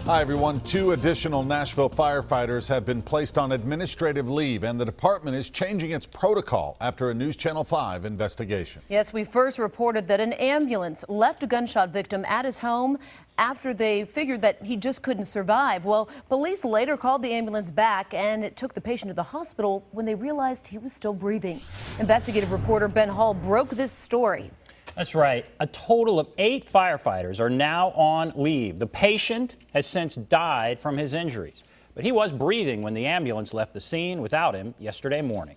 Hi, everyone. 2 additional Nashville firefighters have been placed on administrative leave, and the department is changing its protocol after a NewsChannel 5 investigation. Yes, we first reported that an ambulance left a gunshot victim at his home after they figured that he just couldn't survive. Well, police later called the ambulance back, and it took the patient to the hospital when they realized he was still breathing. Investigative reporter Ben Hall broke this story. That's right. A total of 8 firefighters are now on leave. The patient has since died from his injuries, but he was breathing when the ambulance left the scene without him yesterday morning.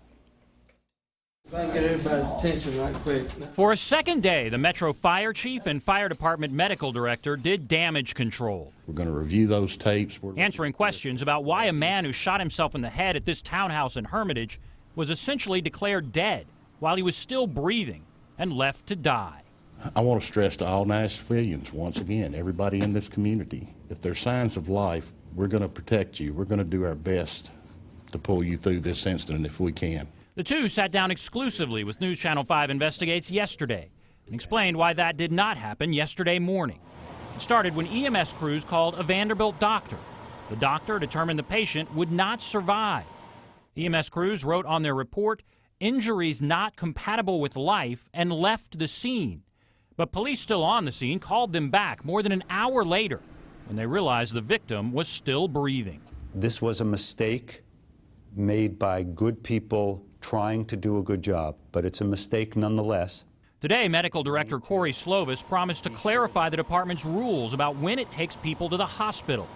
If I can get everybody's attention right quick. For a second day, the Metro Fire Chief and Fire Department Medical Director did damage control. We're going to review those tapes. Answering questions about why a man who shot himself in the head at this townhouse in Hermitage was essentially declared dead while he was still breathing and left to die. I want to stress to all Nashvillians, once again, everybody in this community, if there's signs of life, we're going to protect you. We're going to do our best to pull you through this incident if we can. The two sat down exclusively with NewsChannel 5 Investigates yesterday and explained why that did not happen yesterday morning. It started when EMS crews called a Vanderbilt doctor. The doctor determined the patient would not survive. EMS crews wrote on their report, "Injuries not compatible with life," and left the scene. But police still on the scene called them back more than an hour later when they realized the victim was still breathing. This was a mistake made by good people trying to do a good job, but it's a mistake nonetheless. Today, Medical Director Corey Slovis promised to clarify the department's rules about when it takes people to the hospital.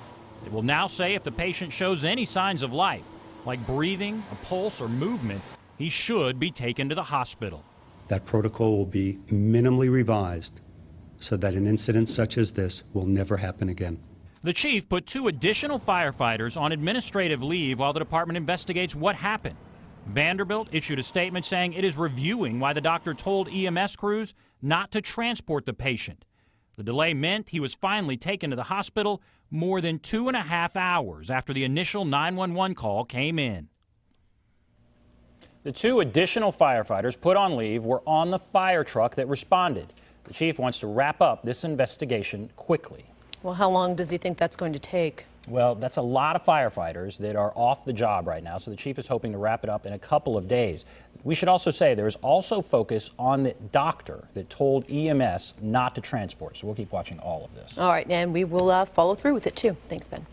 It will now say if the patient shows any signs of life, like breathing, a pulse, or movement, he should be taken to the hospital. That protocol will be minimally revised so that an incident such as this will never happen again. The chief put 2 additional firefighters on administrative leave while the department investigates what happened. Vanderbilt issued a statement saying it is reviewing why the doctor told EMS crews not to transport the patient. The delay meant he was finally taken to the hospital more than 2.5 hours after the initial 911 call came in. The 2 additional firefighters put on leave were on the fire truck that responded. The chief wants to wrap up this investigation quickly. Well, how long does he think that's going to take? Well, that's a lot of firefighters that are off the job right now, so the chief is hoping to wrap it up in a couple of days. We should also say there is also focus on the doctor that told EMS not to transport, so we'll keep watching all of this. All right, and we will follow through with it too. Thanks, Ben.